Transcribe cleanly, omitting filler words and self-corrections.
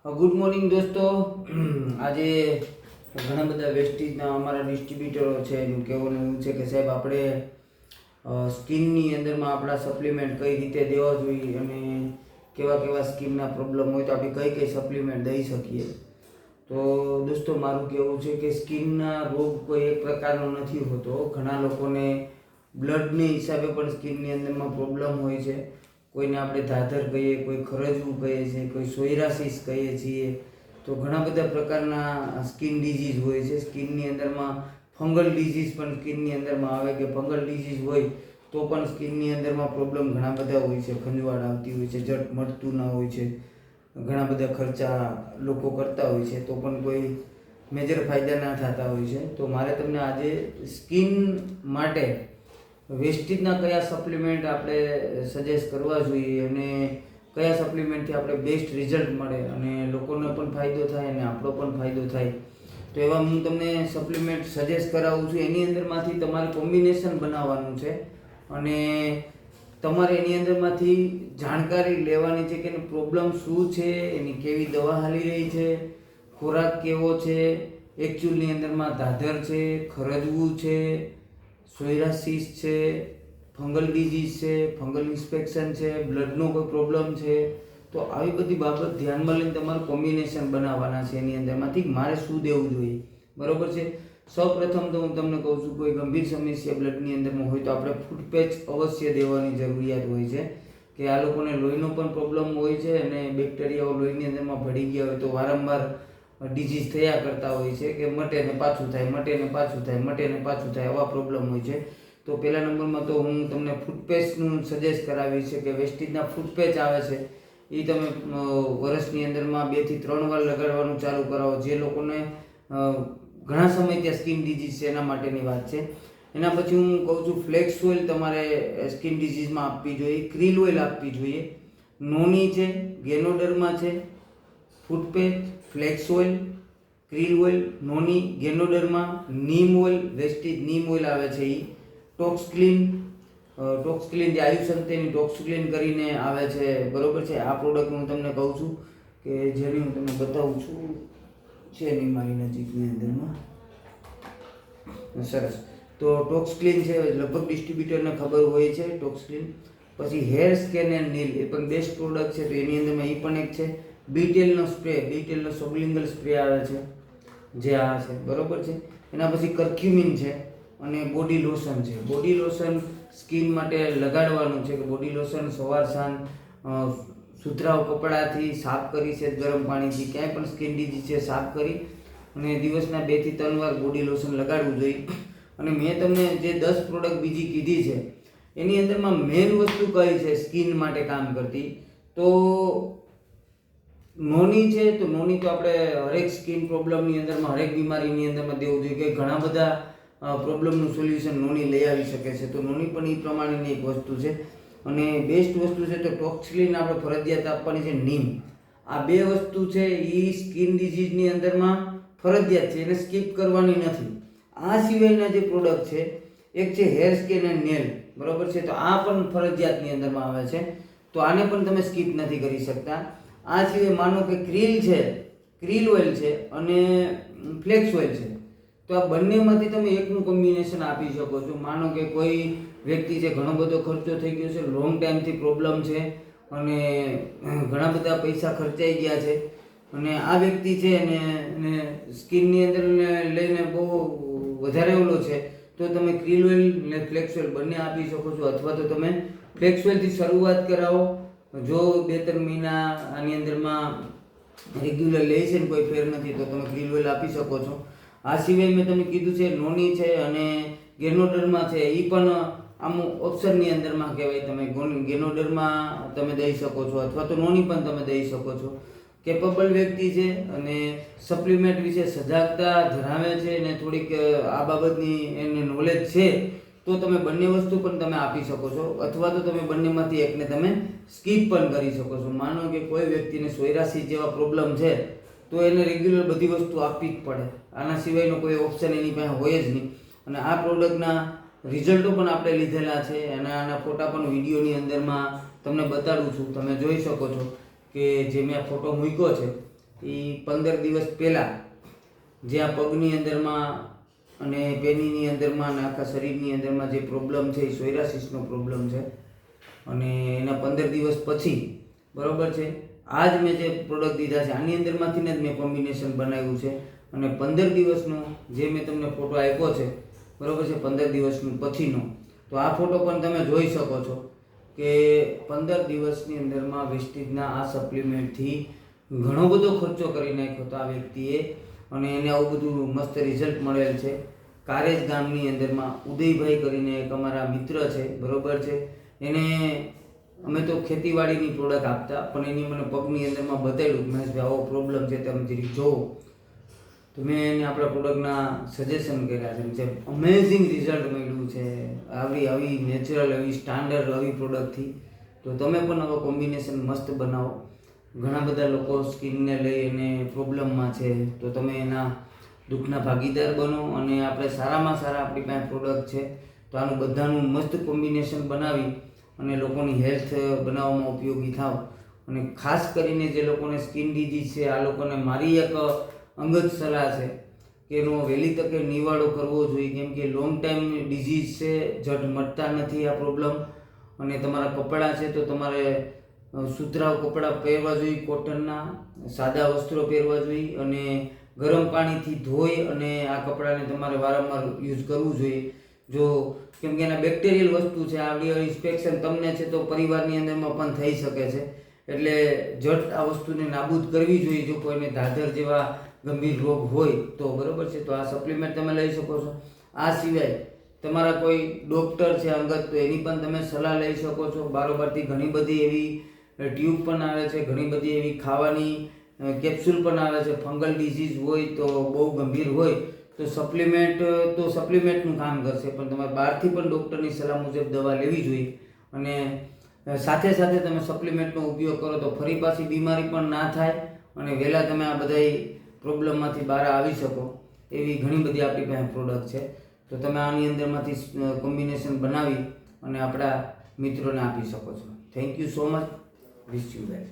Good morning દોસ્તો. આજે ઘણા બધા વેસ્ટીજના અમારા ડિસ્ટ્રીબ્યુટરો છે એનું કહેવાનું એવું છે કે સાહેબ આપણે સ્કિનની અંદરમાં આપણા સપ્લિમેન્ટ કઈ રીતે દેવા જોઈએ અને કેવા કેવા સ્કિનના પ્રોબ્લેમ હોય તો આપણે કઈ કઈ સપ્લિમેન્ટ દઈ શકીએ. તો દોસ્તો મારું કહેવું છે કે સ્કિનના રોગ કોઈ એક પ્રકારનો નથી હોતો. ઘણા લોકોને બ્લડની હિસાબે પણ સ્કિનની અંદરમાં પ્રોબ્લેમ હોય છે. કોઈને આપણે ધાધર કહીએ, કોઈ ખરજવું કહીએ છીએ, કોઈ સોયરાસિસ કહીએ છીએ. તો ઘણા બધા પ્રકારના સ્કિન ડિઝીઝ હોય છે. સ્કિનની અંદરમાં ફંગલ ડિઝીઝ પણ સ્કિનની અંદરમાં આવે કે ફંગલ ડિઝીઝ હોય તો પણ સ્કિનની અંદરમાં પ્રોબ્લેમ ઘણા બધા હોય છે. ખંજવાળ આવતી હોય છે, જટ મળતું ના હોય છે, ઘણા બધા ખર્ચા લોકો કરતા હોય છે તો પણ કોઈ મેજર ફાયદા ના થતા હોય છે. તો મારે તમને આજે સ્કિન માટે વેસ્ટીજના કયા સપ્લિમેન્ટ આપણે સજેસ્ટ કરવા જોઈએ અને કયા સપ્લિમેન્ટથી આપણે બેસ્ટ રિઝલ્ટ મળે અને લોકોને પણ ફાયદો થાય અને આપણો પણ ફાયદો થાય તો એવા હું તમને સપ્લિમેન્ટ સજેસ્ટ કરાવું છું. એની અંદરમાંથી તમારે કોમ્બિનેશન બનાવવાનું છે અને તમારે એની અંદરમાંથી જાણકારી લેવાની છે કે એનો પ્રોબ્લેમ શું છે, એની કેવી દવા હાલી રહી છે, ખોરાક કેવો છે, એકચ્યુઅલની અંદરમાં ધાધર છે, ખરજવું છે, સોયરાસિસ છે, ફંગલ ડિઝીઝ છે, ફંગલ ઇન્સ્પેક્શન છે, બ્લડનો કોઈ પ્રોબ્લેમ છે. તો આવી બધી બાબત ધ્યાનમાં લઈને તમારે કોમ્બિનેશન બનાવવાના છે એની અંદરમાંથી મારે શું દેવું જોઈએ. બરાબર છે. સૌપ્રથમ તો હું તમને કહું છું કોઈ ગંભીર સમસ્યા બ્લડની અંદરમાં હોય તો આપણે ફૂટ પેચ અવશ્ય દેવાની જરૂરિયાત હોય છે કે આ લોકોને લોહીનો પણ પ્રોબ્લેમ હોય છે અને બેક્ટેરિયાઓ લોહીની અંદરમાં ભળી ગયા હોય તો વારંવાર ડિઝીઝ થયા કરતા હોય છે કે મટે ને પાછું થાય, મટે ને પાછું થાય, મટે ને પાછું થાય, આવા પ્રોબ્લેમ હોય છે. તો પહેલા નંબરમાં તો હું તમને ફૂટપેસ્ટનું સજેસ્ટ કરાવીશ છે કે વેસ્ટીજના ફૂટપેચ આવે છે એ તમે વર્ષની અંદરમાં 2 થી 3 વાર લગાડવાનું ચાલુ કરાવો. જે લોકોને ઘણા સમય ત્યાં સ્કિન ડિઝીઝ છે એના માટેની વાત છે. એના પછી હું કહું છું ફ્લેક્સ ઓઇલ તમારે સ્કિન ડિઝીઝમાં આપવી જોઈએ, ક્રીલ ઓઇલ આપવી જોઈએ, નોની છે, ગેનોડર્મા છે, ફૂટપેચ, ફ્લેક્સ ઓઇલ, ક્રીલ ઓઇલ, નોની, ગેનોડર્મા, નીમ ઓઇલ, વેસ્ટીજ નીમ ઓઇલ આવે છે એ, ટોક્સક્લીન જે આયુષંતેની ટોક્સક્લીન કરીને આવે છે. બરોબર છે. આ પ્રોડક્ટ હું તમને કહું છું કે જેની હું તમને બતાવું છું છે નહીં મારી નજીકની અંદરમાં. સરસ. તો ટોક્સક્લીન છે લગભગ ડિસ્ટ્રીબ્યુટરને ખબર હોય છે ટોક્સક્લીન. પછી હેર સ્કેન એન્ડ નીલ એ પણ બેસ્ટ પ્રોડક્ટ છે તો એની અંદરમાં એ પણ એક છે. બીટેલનો સ્પ્રે, બીટેલનો સબલિંગલ સ્પ્રે આવે છે જે આ છે. બરોબર છે. એના પછી કર્ક્યુમિન છે અને બોડી લોશન છે. બોડી લોશન સ્કિન માટે લગાડવાનું છે કે બોડી લોશન સવાર સાંજ સુધરાવ કપડાથી સાફ કરી છે ગરમ પાણીથી ક્યાંય પણ સ્કિન ડિઝીઝ છે સાફ કરી અને દિવસના 2 થી 3 વાર બોડી લોશન લગાડવું જોઈએ. અને મેં તમને જે 10 પ્રોડક્ટ બીજી કીધી છે એની અંદરમાં મેઇન વસ્તુ કઈ છે સ્કિન માટે કામ કરતી તો નોની છે. તો નોની તો આપણે હરેક સ્કિન પ્રોબ્લેમની અંદરમાં હરેક બીમારીની અંદરમાં દેવું જોઈએ કે ઘણા બધા પ્રોબ્લેમનું સોલ્યુશન નોની લઈ આવી શકે છે. તો નોની પણ એ પ્રમાણેની એક વસ્તુ છે અને બેસ્ટ વસ્તુ છે તો ટોક્સક્લીન આપણે ફરજિયાત આપવાની છે. નીમ, આ 2 વસ્તુ છે એ સ્કિન ડિઝીઝની અંદરમાં ફરજિયાત છે, એને સ્કીપ કરવાની નથી. આ સિવાયના જે પ્રોડક્ટ છે એક છે હેર સ્કેન એન્ડ નેલ. બરાબર છે. તો આ પણ ફરજિયાતની અંદરમાં આવે છે તો આને પણ તમે સ્કીપ નથી કરી શકતા. આ સિવાય માનો કે ક્રીલ છે, ક્રીલ ઓઇલ છે અને ફ્લેક્સ ઓઇલ છે તો આ બંનેમાંથી તમે એકનું કોમ્બિનેશન આપી શકો છો. માનો કે કોઈ વ્યક્તિ છે ઘણો બધો ખર્ચો થઈ ગયો છે, લોંગ ટાઈમથી પ્રોબ્લેમ છે અને ઘણા બધા પૈસા ખર્ચાઈ ગયા છે અને આ વ્યક્તિ છે અને સ્કિનની અંદર લઈને બહુ વધારે ઓલો છે તો તમે ક્રીલ ઓઇલ અને ફ્લેક્સ ઓઇલ બંને આપી શકો છો અથવા તો તમે ફ્લેક્સ ઓઇલથી શરૂઆત કરાવો. જો 2-3 મહિના આની અંદરમાં રેગ્યુલર લે છે ને કોઈ ફેર નથી તો તમે ક્રીલ ઓઇલ આપી શકો છો. આ સિવાય મેં તમને કીધું છે નોની છે અને ગેનોડર્મા છે એ પણ આમ ઓપ્શનની અંદરમાં કહેવાય. તમે ગેનોડર્મા તમે દઈ શકો છો અથવા તો નોની પણ તમે દઈ શકો છો. કેપેબલ વ્યક્તિ છે અને સપ્લિમેન્ટ વિશે સજાગતા ધરાવે છે અને થોડીક આ બાબતની એને નોલેજ છે તો તમે બંને વસ્તુ પણ તમે આપી શકો છો અથવા તો તમે બંનેમાંથી એકને તમે સ્કીપ પણ કરી શકો છો. માનો કે કોઈ વ્યક્તિને સોયરાસિસ જેવા પ્રોબ્લેમ છે તો એને રેગ્યુલર બધી વસ્તુ આપવી જ પડે. આના સિવાયનો કોઈ ઓપ્શન એની પાસે હોય જ નહીં. અને આ પ્રોડક્ટના રિઝલ્ટો પણ આપણે લીધેલા છે અને આના ફોટા પણ વિડીયોની અંદરમાં તમને બતાડું છું. તમે જોઈ શકો છો કે જે મેં ફોટો મૂક્યો છે એ 15 દિવસ પહેલાં જે આ પગની અંદરમાં અને પેનીની અંદરમાં અને આખા શરીરની અંદરમાં જે પ્રોબ્લેમ છે એ સોયરાસિસનો પ્રોબ્લેમ છે અને એના 15 દિવસ પછી બરાબર છે આ જ મેં જે પ્રોડક્ટ દીધા છે આની અંદરમાંથી જ મેં કોમ્બિનેશન બનાવ્યું છે અને 15 દિવસનો જે મેં તમને ફોટો આપ્યો છે બરાબર છે 15 દિવસનું પછીનો તો આ ફોટો પણ તમે જોઈ શકો છો કે 15 દિવસની અંદરમાં વેસ્ટીજના આ સપ્લિમેન્ટથી ઘણો બધો ખર્ચો કરી નાખ્યો હતો આ વ્યક્તિએ અને એને આવું બધું મસ્ત રિઝલ્ટ મળેલ છે. કારેજ ગામની અંદરમાં ઉદયભાઈ કરીને એક અમારા મિત્ર છે બરાબર છે એને અમે તો ખેતીવાડીની પ્રોડક્ટ આપતા પણ એની મને પગની અંદરમાં બતાવ્યું મહેશભાઈ આવો પ્રોબ્લેમ છે તમે જરી જોવો તો મેં એને આપણા પ્રોડક્ટના સજેશન કર્યા છે જે અમેઝિંગ રિઝલ્ટ મળ્યું છે આવી નેચરલ આવી સ્ટાન્ડર્ડ આવી પ્રોડક્ટથી. તો તમે પણ આવા કોમ્બિનેશન મસ્ત બનાવો. ઘણા બધા લોકો સ્કિનને લઈ અને પ્રોબ્લેમમાં છે તો તમે એના દુઃખના ભાગીદાર બનો અને આપણે સારામાં સારા આપણી પાસે પ્રોડક્ટ છે તો આનું બધાનું મસ્ત કોમ્બિનેશન બનાવી અને લોકોની હેલ્થ બનાવવામાં ઉપયોગી થાવ. અને ખાસ કરીને જે લોકોને સ્કિન ડિઝીઝ છે આ લોકોને મારી એક અંગત સલાહ છે કે એનો વહેલી તકે નિવાડો કરવો જોઈએ કેમ કે લોંગ ટાઈમ ડિઝીઝ છે જડ મટતા નથી આ પ્રોબ્લેમ. અને તમારા કપડાં છે તો તમારે સુતરાઉ કપડાં પહેરવા જોઈએ, કોટનના સાદા વસ્ત્રો પહેરવા જોઈએ અને ગરમ પાણીથી ધોઈ અને આ કપડાને તમારે વારંવાર યુઝ કરવું જોઈએ. જો કેમ કે એના બેક્ટેરિયલ વસ્તુ છે આવી ઇન્સ્પેક્શન તમને છે તો પરિવારની અંદરમાં પણ થઈ શકે છે એટલે જટ આ વસ્તુને નાબૂદ કરવી જોઈએ જો કોઈને દાદર જેવા ગંભીર રોગ હોય તો બરાબર છે. તો આ સપ્લિમેન્ટ તમે લઈ શકો છો. આ સિવાય તમારા કોઈ ડૉક્ટર છે અંગત તો એની પણ તમે સલાહ લઈ શકો છો. બારોબારથી ઘણી બધી એવી ટ્યુબ પણ આવે છે, ઘણી બધી એવી ખાવાની કેપ્સ્યુલ પણ આવે છે. ફંગલ ડિઝીઝ હોય તો બહુ ગંભીર હોય તો સપ્લિમેન્ટનું કામ કરશે પણ તમારે બહારથી પણ ડૉક્ટરની સલાહ મુજબ દવા લેવી જોઈએ અને સાથે સાથે તમે સપ્લિમેન્ટનો ઉપયોગ કરો તો ફરી પાછી બીમારી પણ ના થાય અને વહેલા તમે આ બધા પ્રોબ્લેમમાંથી બહાર આવી શકો એવી ઘણી બધી આપણી પાસે પ્રોડક્ટ છે. તો તમે આની અંદરમાંથી કોમ્બિનેશન બનાવી અને આપણા મિત્રોને આપી શકો છો. Thank you so much. Wish you well.